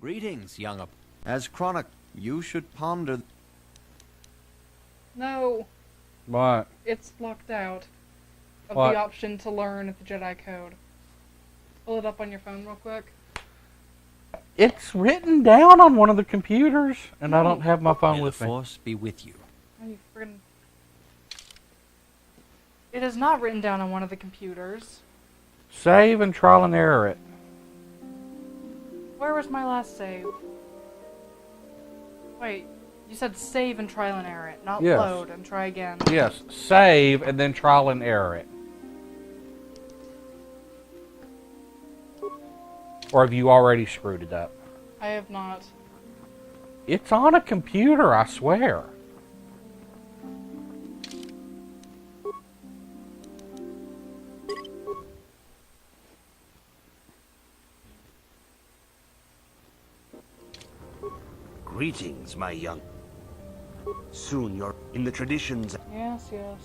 Greetings, young. As Chronic, you should ponder. No. What? It's locked out of What? the option to learn the Jedi code. Pull it up on your phone real quick. It's written down on one of the computers, and I don't have my phone May with the me. Force be with you. Oh, you friggin'... It is not written down on one of the computers. Save and trial and error it. Where was my last save? Wait, you said save and trial and error it, not Yes. load and try again. Yes, save and then trial and error it. Or have you already screwed it up? I have not. It's on a computer, I swear. Greetings, my young. Soon you're in the traditions. Yes, yes.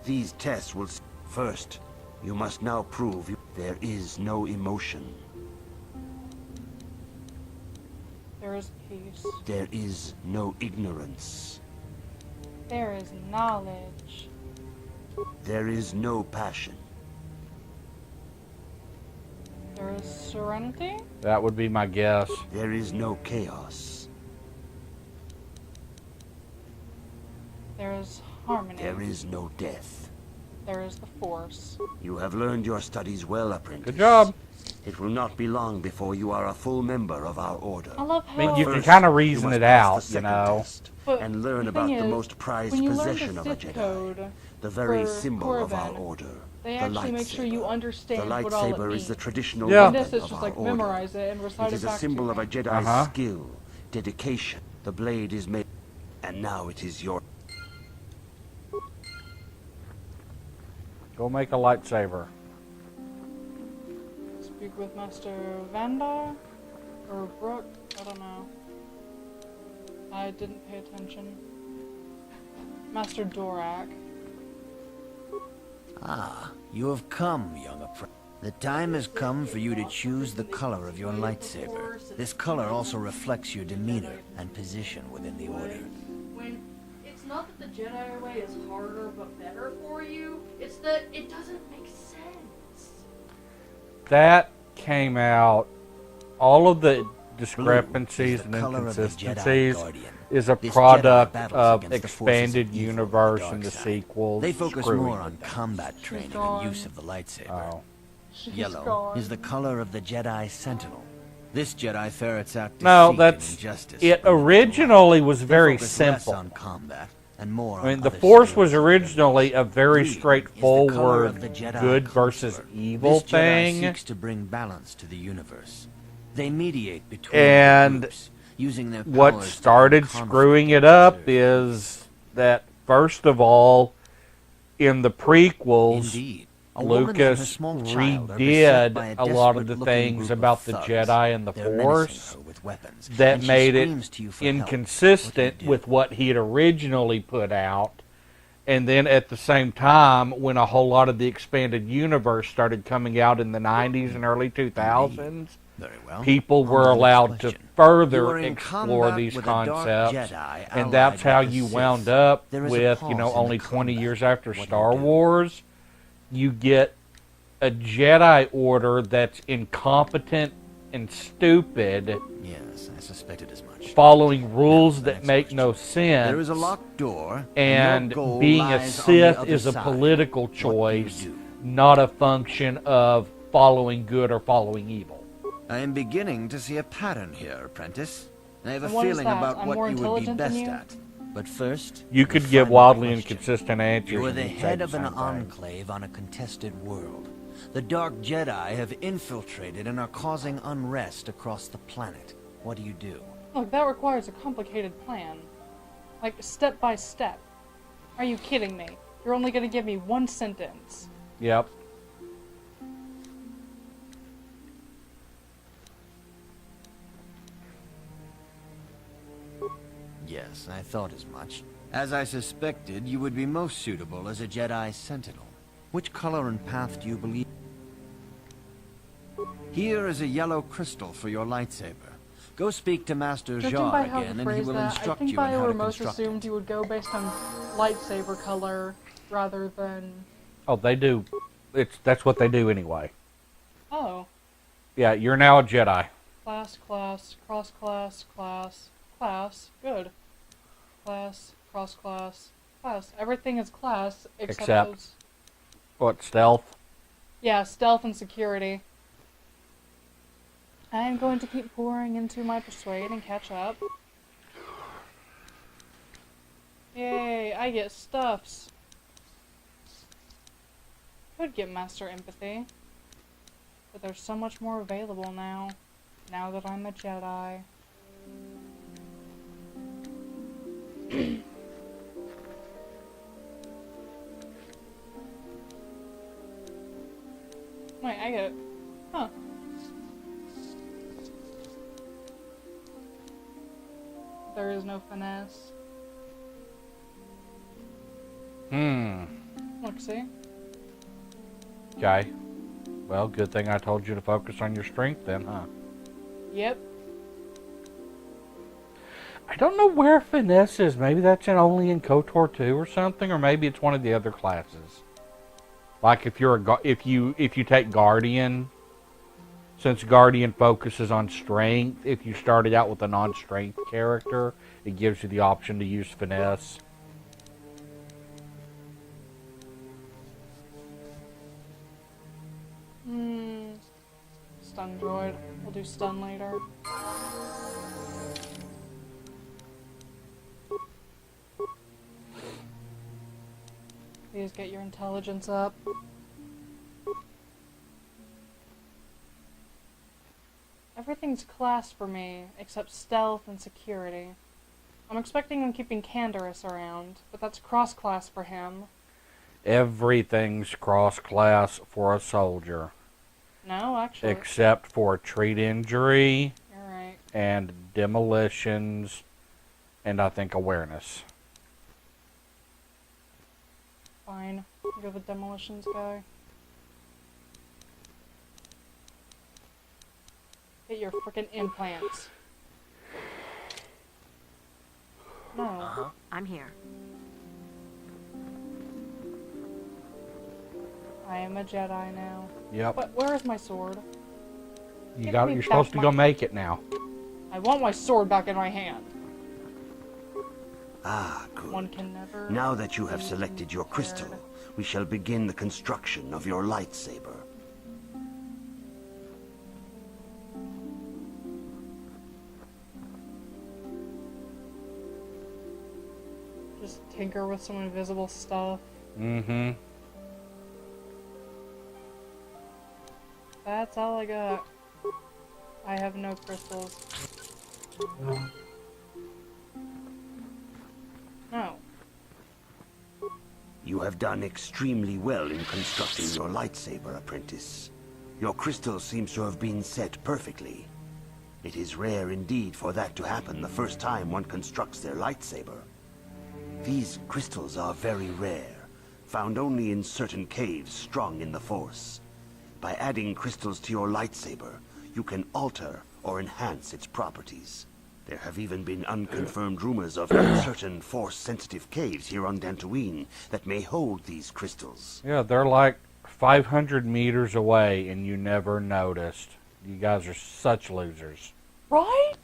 These tests will... First, you must now prove there is no emotion. There is peace. There is no ignorance. There is knowledge. There is no passion. There is serenity. That would be my guess. There is no chaos. There is harmony. There is no death. There is the Force. You have learned your studies well, apprentice. Good job. It will not be long before you are a full member of our order. I love I how... mean, you can First, kind of you reason must it pass out, the you second know. test But and learn the about thing the is, most prized when you possession learn of the a Sith Jedi. code The very for symbol of our Korriban, order. they the actually make sure you lightsaber. understand The what all it lightsaber means. is the traditional Yeah. And weapon this is of just our like order. memorize it and recite It is a back symbol to of a me. Jedi's skill, dedication. The blade is made, and now it is your... Go make a lightsaber. Speak with Master Vanda or Brooke. I don't know. I didn't pay attention. Master Dorak. Ah, you have come, young apprentice. The time has come for you to choose the color of your lightsaber. This color also reflects your demeanor and position within the order. When it's not that the Jedi way is harder but better for you, it's that it doesn't make sense. That came out, all of the Blue discrepancies is and the color of the Jedi inconsistencies Guardian. is a This product Jedi battles of against the forces expanded of evil and the universe dark and the side. sequels. They focus screwing more with on them. combat training gone. and use of the lightsaber. Oh. She's Yellow gone. is the color of the Jedi Sentinel. This Jedi ferrets out No, deceit that's and injustice. it. bringing to Originally was light. very They focus less simple. on combat and more I mean, on the other Force skills. was originally a very Green is the straightforward color of the Jedi good versus Consular. evil this Jedi thing. seeks to bring balance to the universe. They mediate between And groups, using their What powers to started end conflict screwing it and up serve. is that, first of all, in the prequels, Indeed. A woman and her Lucas small child are beset by redid a lot of the desperate-looking things group of about the thugs. Jedi and the They're menacing Force her with weapons, that and she made it screams to you for help. inconsistent What do you with do? what he had originally put out. And then at the same time, when a whole lot of the expanded universe started coming out in the 90s and early 2000s, Very well. people On were to the next allowed to question. You further are in explore combat these with a dark concepts. Jedi And that's allied how with the you Sith. wound up There is a with, pause in the 20 combat. years after What do you Star do? Wars, you get a Jedi Order that's incompetent and stupid, Yes, I suspected as much. following rules the that next make question. no sense. There is a locked door, And your goal being a lies on the Sith other is a side. political What do you choice, do? not a function of following good or following evil. I am beginning to see a pattern here, apprentice. I have a And what is feeling that? about I'm what more you would be intelligent than best you? at. But first, You the could give final wildly question. inconsistent answers. You are and the you'd say head the of an same thing. enclave on a contested world. The Dark Jedi have infiltrated and are causing unrest across the planet. What do you do? Look, that requires a complicated plan. Like, step by step. Are you kidding me? You're only gonna give me one sentence. Yep. Yes, I thought as much. As I suspected, you would be most suitable as a Jedi Sentinel. Which color and path do you believe? Here is a yellow crystal for your lightsaber. Go speak to Master Judging Jar by how again, to and he phrase will that, I instruct think you in how Bio to most construct assumed it. you would go based on lightsaber color rather than... Oh, they do. That's what they do anyway. Oh. Yeah, you're now a Jedi. Class, cross-class, class, good. Class, cross-class, class. Everything is class except those... What, stealth? Yeah, stealth and security. I am going to keep pouring into my persuade and catch up. Yay, I get stuffs. Could get Master Empathy. But there's so much more available now. Now that I'm a Jedi. Wait, I get... Huh. There is no finesse. Look, see? Okay. Well, good thing I told you to focus on your strength then, huh? Yep. I don't know where finesse is. Maybe that's only in KOTOR 2 or something, or maybe it's one of the other classes. Like if you're if you take Guardian, since Guardian focuses on strength, if you started out with a non-strength character, it gives you the option to use finesse. Stun droid. We'll do stun later. Please get your intelligence up. Everything's class for me, except stealth and security. I'm expecting him keeping Taris around, but that's cross-class for him. Everything's cross-class for a soldier. No, actually. Except for treat injury. You're right. And demolitions, and I think awareness. Fine. Go the demolitions guy. Get your frickin' implants. No. I'm here. I am a Jedi now. Yep. But where is my sword? You're supposed to go make it now. I want my sword back in my hand. Ah, good. One can never... Now that you have selected your crystal, we shall begin the construction of your lightsaber. Just tinker with some invisible stuff. Mm-hmm. That's all I got. I have no crystals. No. You have done extremely well in constructing your lightsaber, apprentice. Your crystal seems to have been set perfectly. It is rare indeed for that to happen the first time one constructs their lightsaber. These crystals are very rare, found only in certain caves strung in the Force. By adding crystals to your lightsaber, you can alter or enhance its properties. There have even been unconfirmed rumors of certain Force-sensitive caves here on Dantooine that may hold these crystals. Yeah, they're like 500 meters away, and you never noticed. You guys are such losers. Right?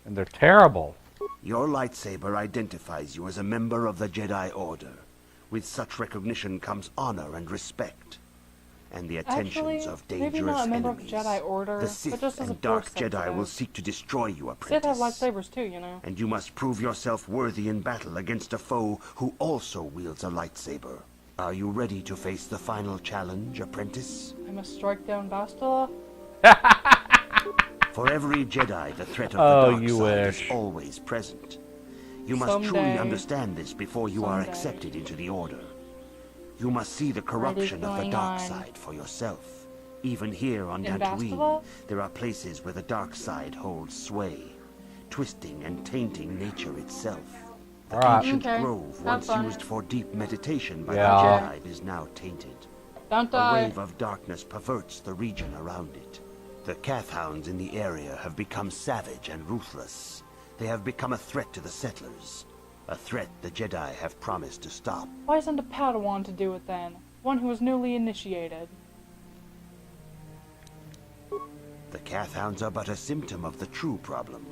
And they're terrible. Your lightsaber identifies you as a member of the Jedi Order. With such recognition comes honor and respect. And the attentions Actually, of maybe dangerous not a member enemies. of the Jedi Order, The but Sith just as a and Dark Force Jedi sensitive. will seek to destroy you, Sith apprentice. have lightsabers too, you know. And you must prove yourself worthy in battle against a foe who also wields a lightsaber. Are you ready to face the final challenge, apprentice? I must strike down Bastila? For every Jedi, the threat of Oh, the dark you side wish. is always present. You must truly Someday. understand this before you are Someday. accepted into the Order. You must see the corruption of the going dark on? side for yourself. Even here on In Dantooine, Bastila? there are places where the dark side holds sway, twisting and tainting nature itself. The Alright. ancient Okay, grove, have once fun. used for deep meditation by Yeah. the Jedi, is now tainted. Don't A die. wave of darkness perverts the region around it. The Kath hounds in the area have become savage and ruthless. They have become a threat to the settlers. A threat the Jedi have promised to stop. Why send a Padawan to do it then? One who was newly initiated. The Kath hounds are but a symptom of the true problem.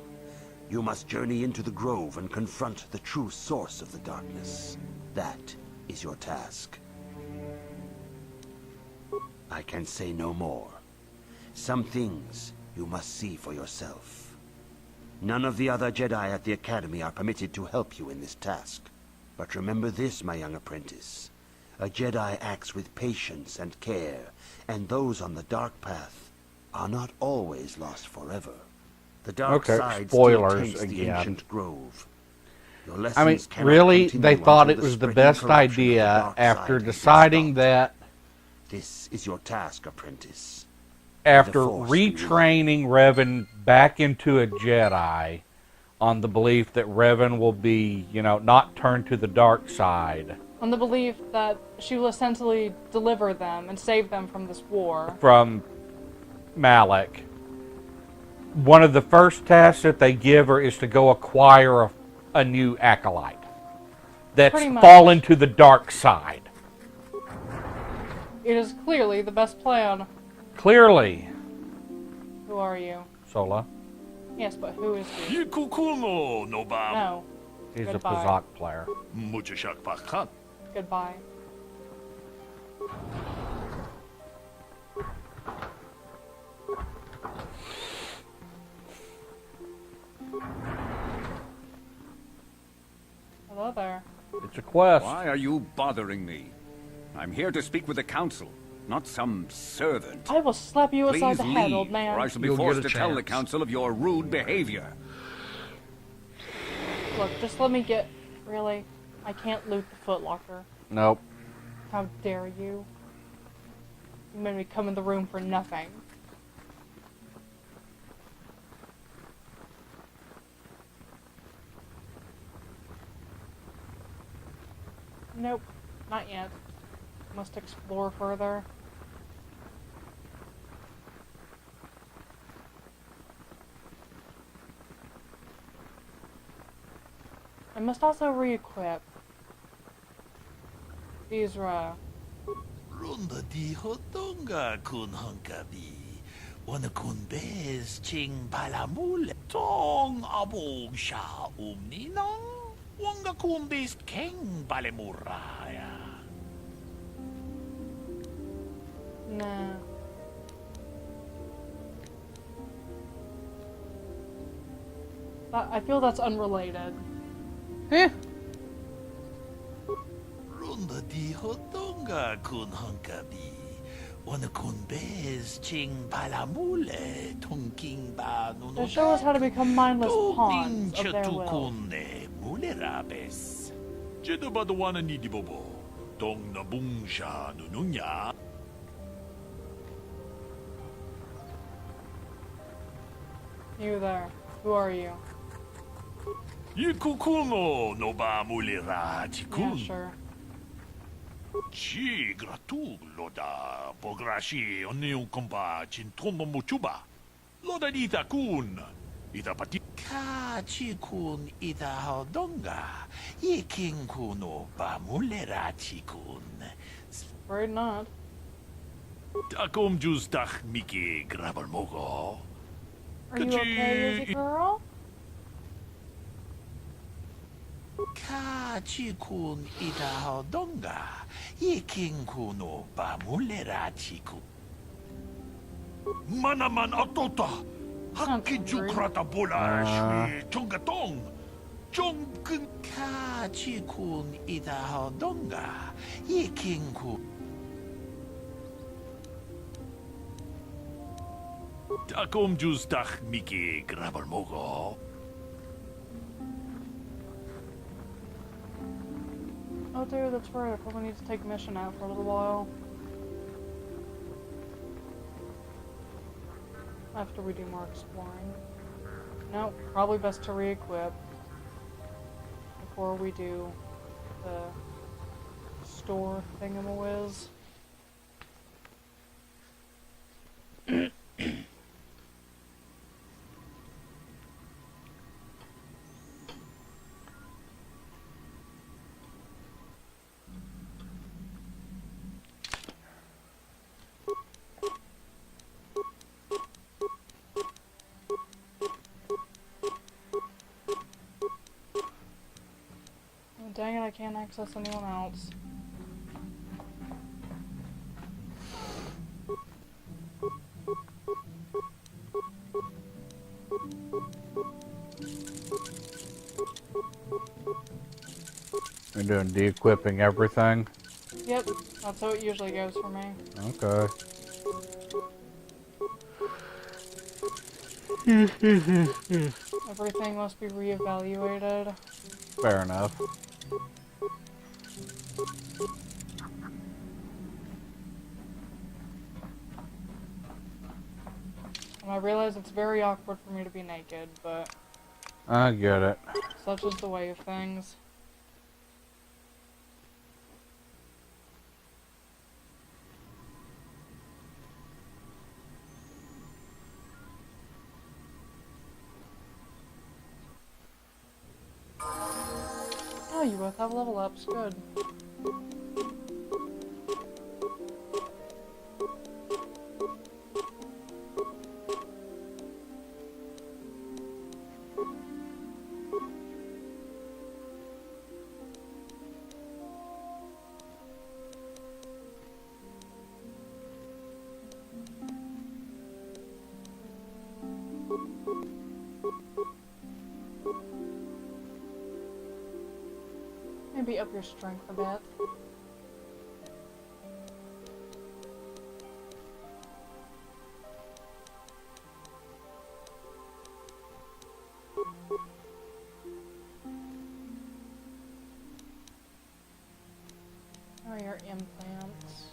You must journey into the grove and confront the true source of the darkness. That is your task. I can say no more. Some things you must see for yourself. None of the other Jedi at the Academy are permitted to help you in this task. But remember this, my young apprentice. A Jedi acts with patience and care, and those on the dark path are not always lost forever. The dark side still taints the ancient grove. Your lessons cannot really, continue they thought until it the was the spreading best corruption of the idea dark after side has been deciding stopped. that, This is your task, apprentice. after Force be with you. retraining Revan back into a Jedi on the belief that Revan will be, not turned to the dark side. On the belief that she will essentially deliver them and save them from this war. From Malak. One of the first tasks that they give her is to go acquire a new acolyte that's Pretty much. fallen to the dark side. It is clearly the best plan. Clearly. Who are you? Sola. Yes, but who is he? Yikukuno no ba. No. He's Goodbye. a Pazak player. Mujashak pakat. Goodbye. Hello there. It's a quest. Why are you bothering me? I'm here to speak with the council, not some servant. I will slap you Please upside the head, leave, old man. or I shall be You'll forced get to a tell the chance. council of your rude behavior. Look, just let me get... Really? I can't loot the footlocker. Nope. How dare you? You made me come in the room for nothing. Nope, not yet. Must explore further. I must also re-equip. These Runda di hotonga kun hunkabi. Wana kun bez ching palamule. Tong abog sha umninang. Wanga kun bez keng palemuraya. nah. I feel that's unrelated. Runda di hotonga kun hunkabi. Wana kun bez ching palamule. Tong king ba They nuno. show us how to become mindless pawns of their will. Kunne mulerabes. Jedo badawana ni di bobo. Dong na bungsha nununya. You there. Who are you? Yikukuno no ba mulira Yeah, jikun. sure. Chi gratu loda pograshi onneun kompa chintono muchuba. Loda dita kun. Ita pati. Ka chi kun ida hodonga. Yiking kuno ba mulera chi kun. Afraid not. Takom jus tach miki grabal mogo. Are you okay, Izzy girl? Ka chi kun ida hodonga. Yiking kuno ba mulera chi kun. Manaman atota. Sounds Hakiju rude. krata bola shwi chongatong. Chong kun. Ka chi kun ida hodonga. Yiking kun. Takom jus tach miki grabal mogo. Oh, dude, that's right. I probably need to take mission out for a little while. After we do more exploring. No, probably best to re-equip before we do the store thingamawiz. can't access anyone else. You're doing de-equipping everything? Yep, that's how it usually goes for me. Okay. Everything must be reevaluated. Fair enough. And I realize it's very awkward for me to be naked, but I get it. such is the way of things. Oh, you both have level ups, good. Maybe up your strength a bit. Oh, your implants.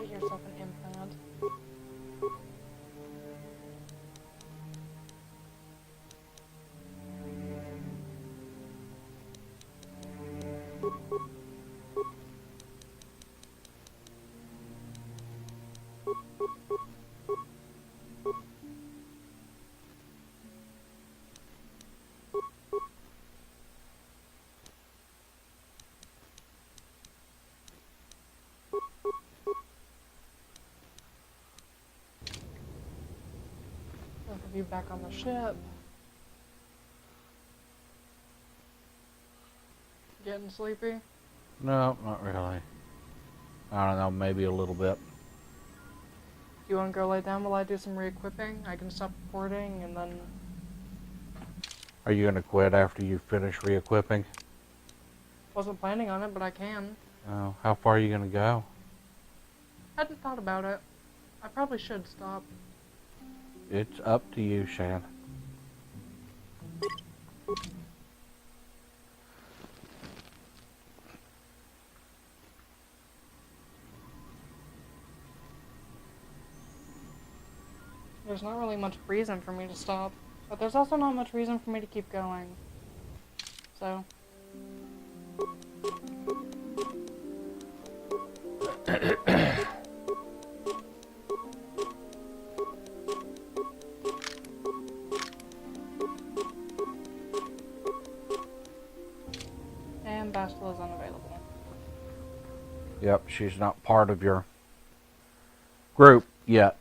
Get yourself an implant. Both of you back on the ship. Getting sleepy? No, not really. I don't know, maybe a little bit. You want to go lay down while I do some re-equipping? I can stop recording and then... Are you going to quit after you finish re-equipping? Wasn't planning on it, but I can. Oh, how far are you going to go? Hadn't thought about it. I probably should stop. It's up to you, Shan. There's not really much reason for me to stop, but there's also not much reason for me to keep going. So... And Bastila is unavailable. Yep, she's not part of your group yet.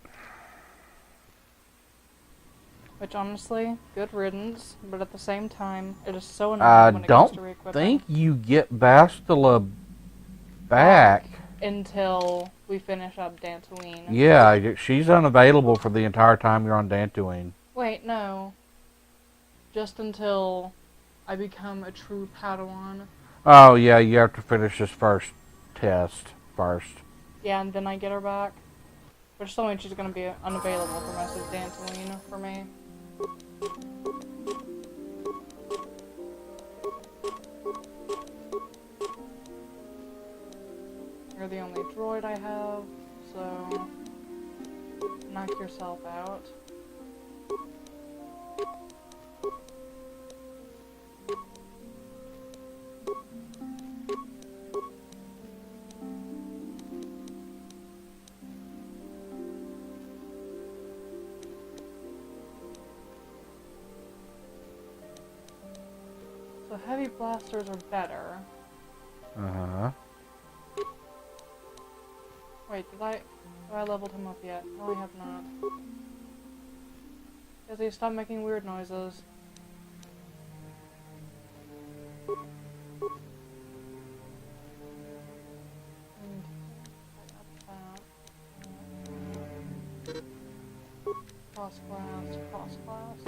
Which honestly, good riddance, but at the same time, it is so I annoying when it comes to don't re-equipping. think you get Bastila back. Until we finish up Dantooine. Yeah, she's unavailable for the entire time you're on Dantooine. Wait, no. Just until I become a true Padawan. Oh, yeah, you have to finish this first test first. Yeah, and then I get her back. Which still means she's going to be unavailable for most of Dantooine for me. You're the only droid I have, so knock yourself out. So heavy blasters are better. Uh-huh. Wait, have I leveled him up yet? No, I have not. Izzy, stop making weird noises. Cross-class, cross-class.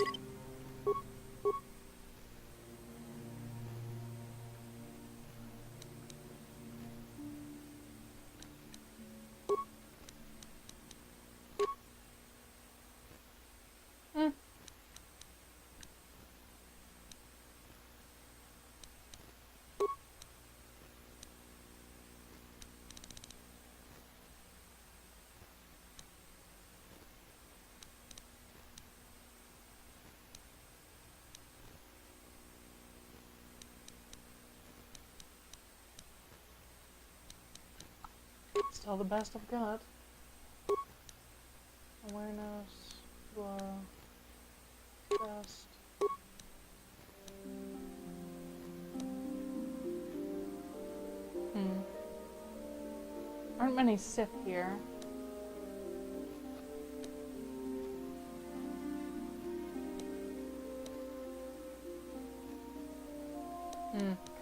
Still the best I've got. Awareness, glow, best. Aren't many Sith here.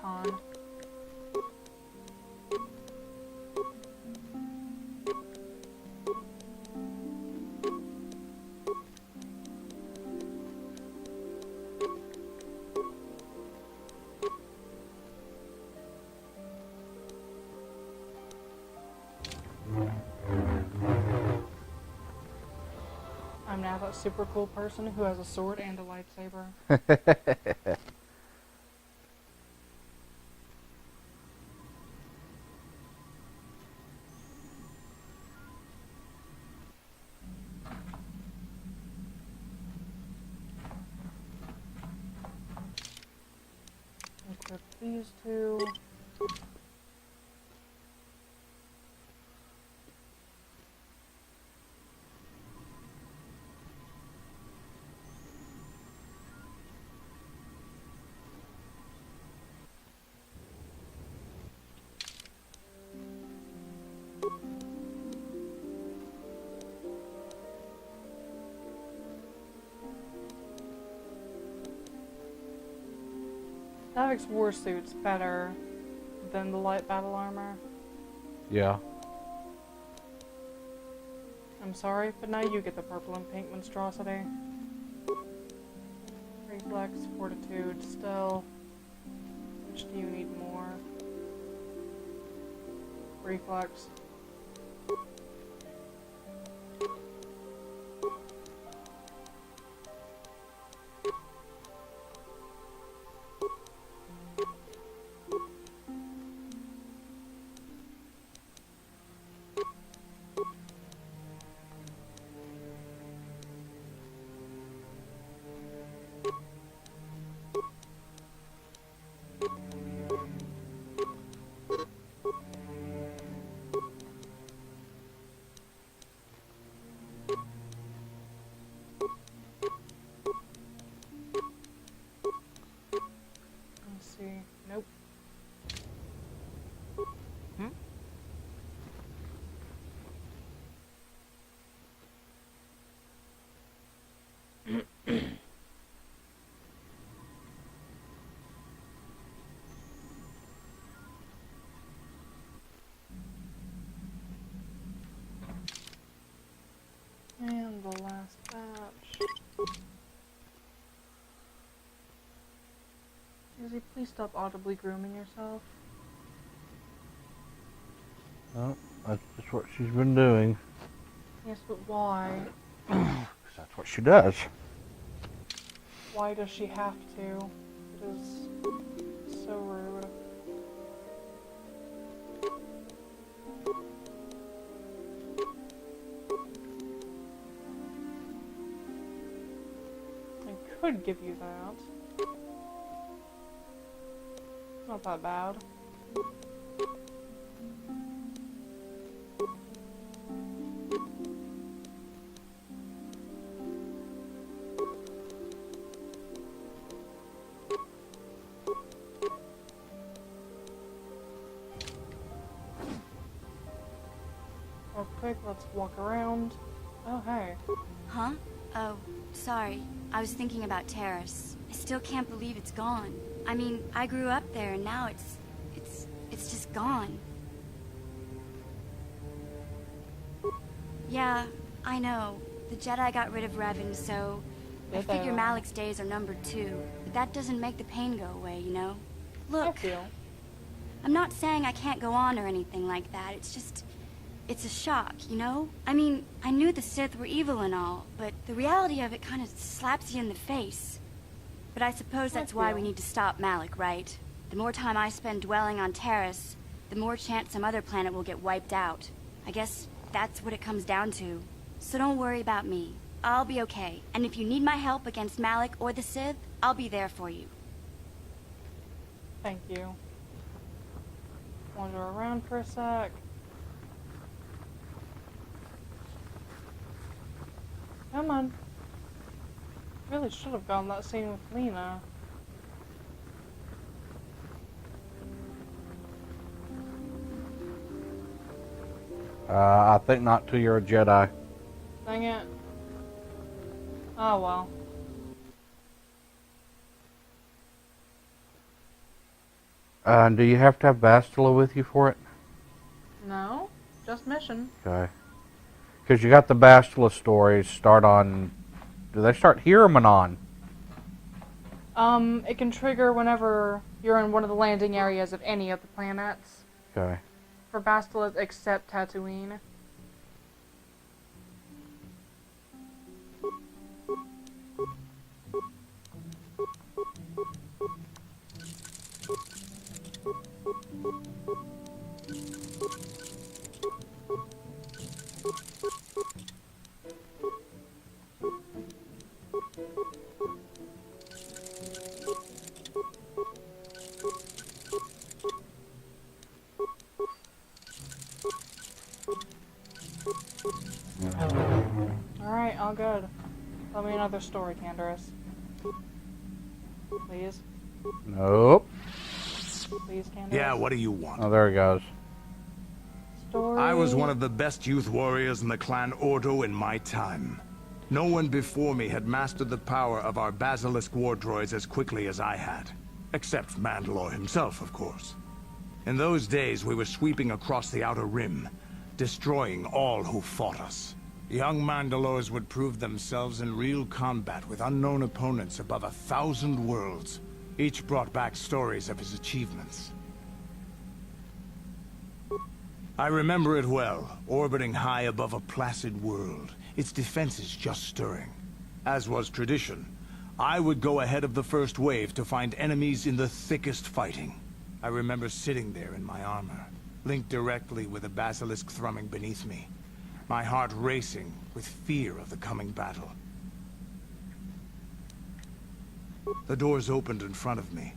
Con. I'm now that super cool person who has a sword and a lightsaber. Equip these two. Davik's war suit's better than the light battle armor. Yeah. I'm sorry, but now you get the purple and pink monstrosity. Reflex, fortitude, still. Which do you need more? Reflex. Nope. And the last batch. Izzy, please stop audibly grooming yourself. Oh, that's just what she's been doing. Yes, but why? 'Cause that's what she does. Why does she have to? It is so rude. I could give you that. Not that bad. Real quick, let's walk around. Oh, hey. Huh? Oh, sorry. I was thinking about Taris. I still can't believe it's gone. I mean, I grew up there and now it's just gone. Yeah, I know. The Jedi got rid of Revan, so I Did they figure really? Malik's days are numbered too. But that doesn't make the pain go away, you know? I Look, feel. I'm not saying I can't go on or anything like that. It's just, it's a shock, you know? I mean, I knew the Sith were evil and all, but the reality of it kind of slaps you in the face. But I suppose that's why we need to stop Malik, right? The more time I spend dwelling on Taris, the more chance some other planet will get wiped out. I guess that's what it comes down to. So don't worry about me. I'll be okay. And if you need my help against Malik or the Sith, I'll be there for you. Thank you. Wander around for a sec. Come on. Really should have gone that scene with Lena. I think not till you're a Jedi. Dang it. Oh well. Do you have to have Bastila with you for it? No, just mission. Okay. Because you got the Bastila stories start on... Do they start here or Manon? It can trigger whenever you're in one of the landing areas of any of the planets. Okay. For Bastilas except Tatooine. Alright, all good. Tell me another story, Candaris. Please. Nope. Please, Candaris. Yeah, what do you want? Oh, there he goes. Story. I was one of the best youth warriors in the clan Ordo in my time. No one before me had mastered the power of our basilisk war droids as quickly as I had. Except Mandalore himself, of course. In those days, we were sweeping across the Outer Rim, destroying all who fought us. Young Mandalores would prove themselves in real combat with unknown opponents above 1,000 worlds. Each brought back stories of his achievements. I remember it well, orbiting high above a placid world, its defenses just stirring. As was tradition, I would go ahead of the first wave to find enemies in the thickest fighting. I remember sitting there in my armor, linked directly with a basilisk thrumming beneath me, my heart racing with fear of the coming battle. The doors opened in front of me,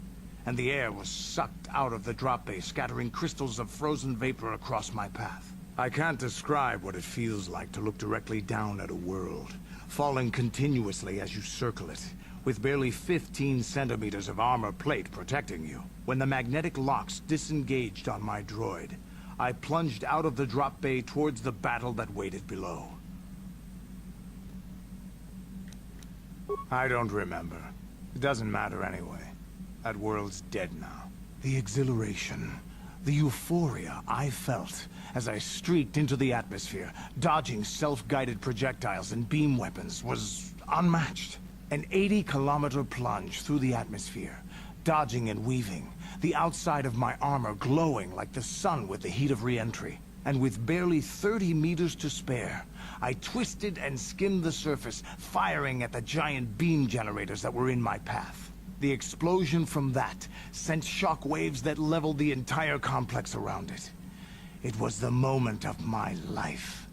and the air was sucked out of the drop bay, scattering crystals of frozen vapor across my path. I can't describe what it feels like to look directly down at a world, falling continuously as you circle it, with barely 15 centimeters of armor plate protecting you. When the magnetic locks disengaged on my droid, I plunged out of the drop bay towards the battle that waited below. I don't remember. It doesn't matter anyway. That world's dead now. The exhilaration, the euphoria I felt as I streaked into the atmosphere, dodging self-guided projectiles and beam weapons, was unmatched. An 80-kilometer plunge through the atmosphere, dodging and weaving, the outside of my armor glowing like the sun with the heat of re-entry. And with barely 30 meters to spare, I twisted and skimmed the surface, firing at the giant beam generators that were in my path. The explosion from that sent shock waves that leveled the entire complex around it. It was the moment of my life.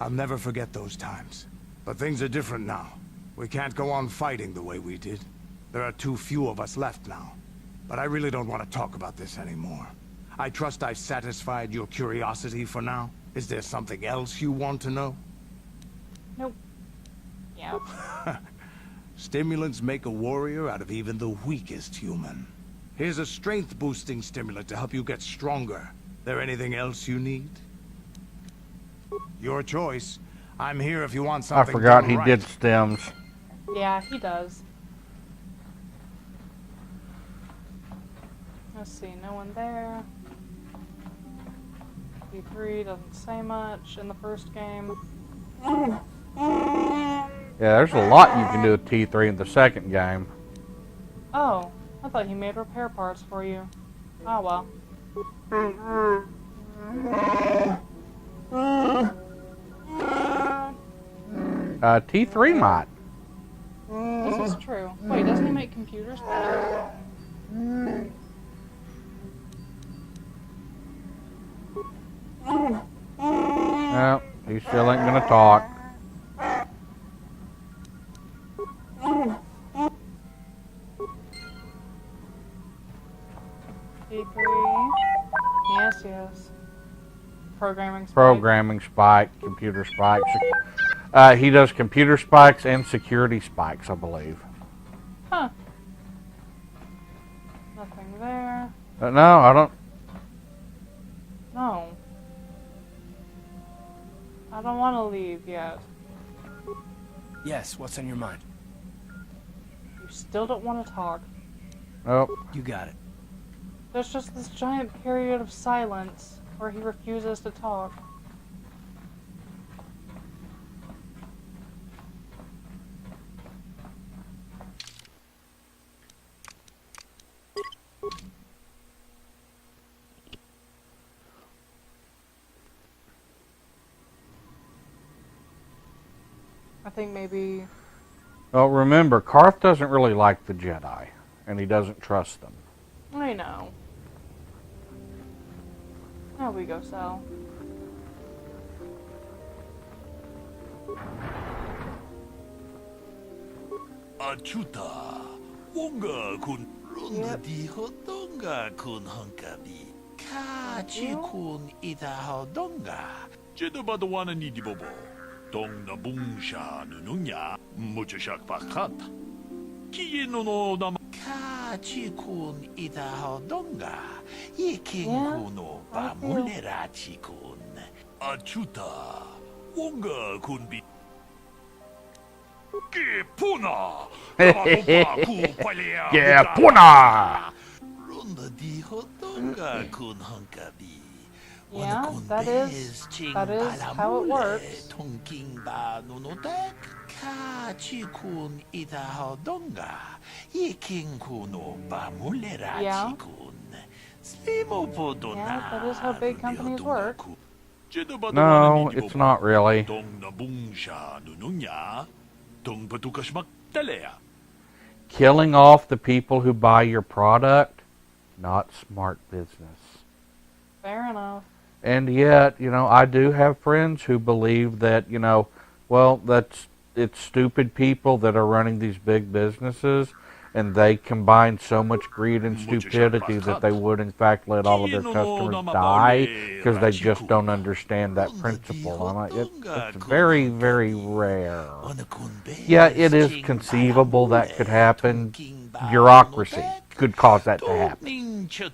I'll never forget those times. But things are different now. We can't go on fighting the way we did. There are too few of us left now. But I really don't want to talk about this anymore. I trust I've satisfied your curiosity for now. Is there something else you want to know? Nope. Yeah. Stimulants make a warrior out of even the weakest human. Here's a strength-boosting stimulant to help you get stronger. There anything else you need? Your choice. I'm here if you want I something forgot done he right. did stems. Yeah, he does. Let's see, no one there. T3 doesn't say much in the first game. Yeah, there's a lot you can do with T3 in the second game. Oh, I thought he made repair parts for you. Oh well. T3 might. This is true. Wait, doesn't he make computers? No, he still ain't gonna talk. T3. Yes, yes. Programming spike. Programming spike, computer spikes. He does computer spikes and security spikes, I believe. Huh. Nothing there. No, I don't. No. I don't want to leave yet. Yes, what's on your mind? You still don't want to talk. Nope. You got it. There's just this giant period of silence where he refuses to talk. I think maybe... Well, remember, Karth doesn't really like the Jedi, and he doesn't trust them. I know. There we go, Sal. Achuta, wonga kun runda di hodonga kun hankabi. Kachi kun ita hodonga. Jedabadawana ni di bobo. Dong na bungsha nununya, muchashak pakat. Kieno no dama. Kachi kun ita hodonga. Yekin kuno bamulerachi kun. Achuta, wonga kun bi. Puna! Puna! Runda di hodonga kun hankabi. Yeah, that is how it works. Tonking ba nunotek. Kachi kun ita hodonga. Yekin kuno bamulerachi kun. Slimo podona. Yeah, that is how big companies work. No, it's not really. Killing off the people who buy your product, not smart business. Fair enough. And yet, you know, I do have friends who believe that, you know, well, it's stupid people that are running these big businesses, and they combine so much greed and stupidity that they would, in fact, let all of their customers die because they just don't understand that principle. I'm like, it's very, very rare. Yeah, it is conceivable that could happen. Bureaucracy could cause that to happen. Good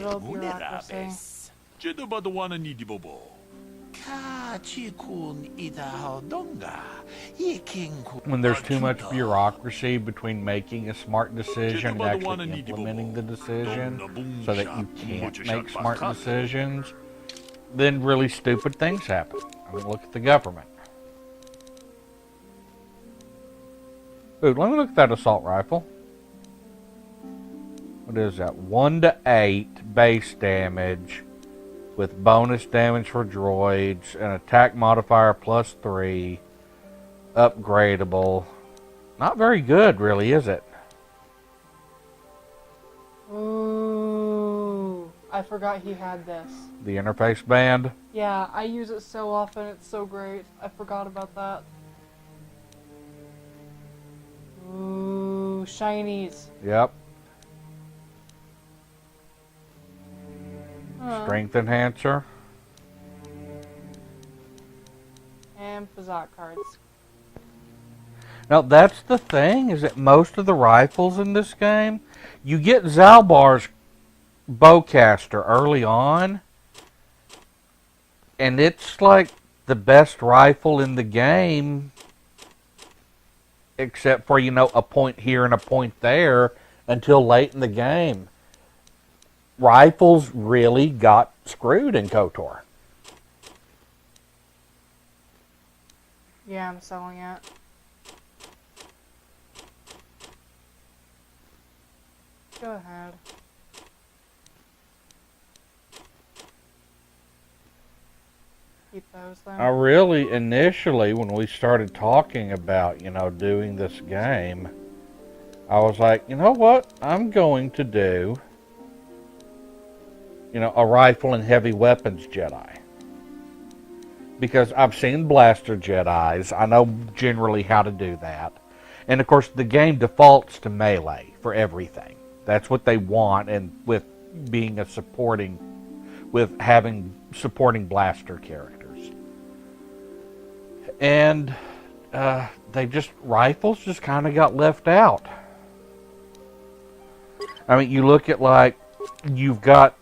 old bureaucracy. When there's too much bureaucracy between making a smart decision and actually implementing the decision so that you can't make smart decisions, then really stupid things happen. I mean, look at the government. Ooh, let me look at that assault rifle. What is that? 1 to 8 base damage with bonus damage for droids, an attack modifier +3, upgradable. Not very good, really, is it? Ooh, I forgot he had this. The interface band? Yeah, I use it so often, it's so great. I forgot about that. Ooh, shinies. Yep. Strength enhancer. And Fazak cards. Now, that's the thing, is that most of the rifles in this game, you get Zalbar's bowcaster early on, and it's like the best rifle in the game, except for, you know, a point here and a point there, until late in the game. rifles really got screwed in KOTOR. Yeah, I'm selling it. Go ahead. Keep those then. I really, initially, when we started talking about, you know, doing this game, I was like, you know what? I'm going to do, you know, a rifle and heavy weapons Jedi. Because I've seen blaster Jedis. I know generally how to do that. And of course, the game defaults to melee for everything. That's what they want, and with being a supporting, with having supporting blaster characters. And rifles just kind of got left out. I mean, you look at, like, you've got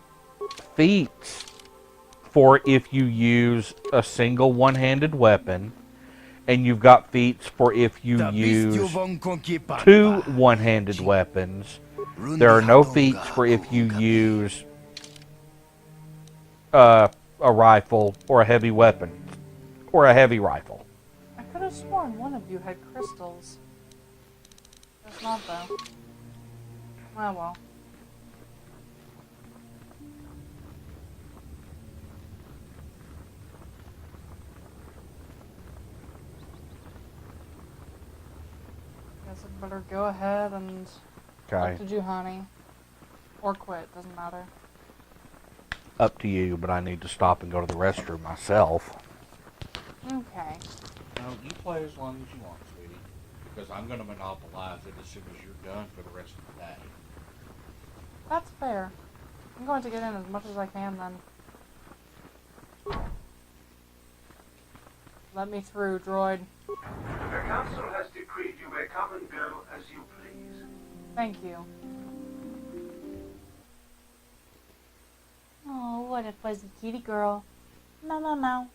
feats for if you use a single one-handed weapon, and you've got feats for if you use two one-handed weapons. There are no feats for if you use a rifle or a heavy weapon or a heavy rifle. I could have sworn one of you had crystals. It's not though. Oh well. Guess I better go ahead and Okay. up to you, honey. Or quit, doesn't matter. Up to you, but I need to stop and go to the restroom myself. Okay. No, you play as long as you want, sweetie. Because I'm going to monopolize it as soon as you're done for the rest of the day. That's fair. I'm going to get in as much as I can then. Let me through, droid. The council has decreed you may come and go as you please. Thank you. Oh, what a fuzzy kitty girl. No, no, no.